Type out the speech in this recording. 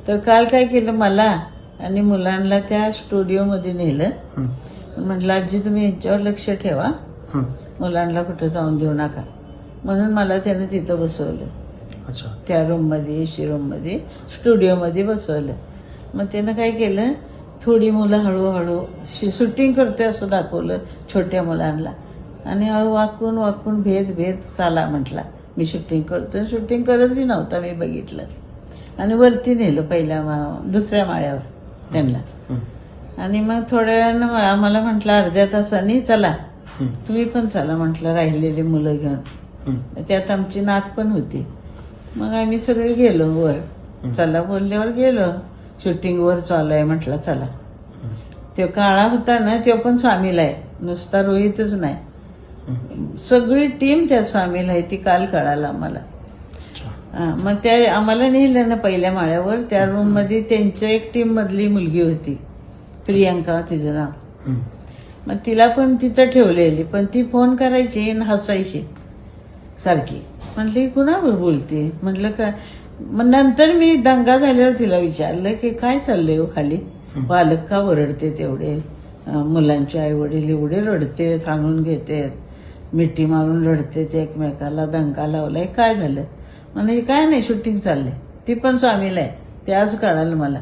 तर काल काय केलं, मला आणि मुलांना त्या स्टुडिओमध्ये नेलं. म्हटलं आजी तुम्ही यांच्यावर लक्ष ठेवा, मुलांना कुठं जाऊन देऊ नका, म्हणून मला त्यानं तिथं बसवलं. अच्छा. त्या रूममध्ये, एसी रूममध्ये, स्टुडिओमध्ये बसवलं. मग त्यानं काय केलं, थोडी मुलं हळूहळू शूटिंग करतोय असं दाखवलं छोट्या मुलांना, आणि हळू वाकून वाकून भेद चाला म्हटला, मी शूटिंग करतोय. शूटिंग करत बी नव्हता, मी बघितलं. आणि वरती नेलं पहिल्या दुसऱ्या माळ्यावर त्यांना. आणि मग थोड्या वेळानं आम्हाला म्हटलं अर्ध्या तासांनी चला तुम्ही पण चला म्हटलं, राहिलेली मुलं घेऊन. त्यात आमची नात पण होती. मग आम्ही सगळे गेलो वर. चला बोलल्यावर गेलो. शूटिंग वर चालू आहे म्हटलं चला. तो काळा होता ना, तो पण सामील आहे, नुसता रोहितच नाही, सगळी टीम त्यात सामील आहे. ती काल कळालं आम्हाला. मग त्या आम्हाला नेलं ना पहिल्या माळ्यावर. त्या रूम मध्ये त्यांच्या एक टीम मधली मुलगी होती, प्रियांका तिचं नाव. मग तिला पण तिथं ठेवलेली, पण ती फोन करायची आणि हसायची सारखी. म्हटली कुणावर बोलते, म्हटलं काय. मग नंतर मी दंगा झाल्यावर तिला विचारलं की काय चाललंय हो खाली, पालक का ओरडते तेवढे, मुलांचे आई वडील एवढे रडते, थांबून घेते, मिठी मारून रडते, ते एकमेकाला दंगा लावलाय, काय झालं. म्हणजे काय नाही, शूटिंग चाललंय. ती पण सामील आहे, ते आज कळालं मला.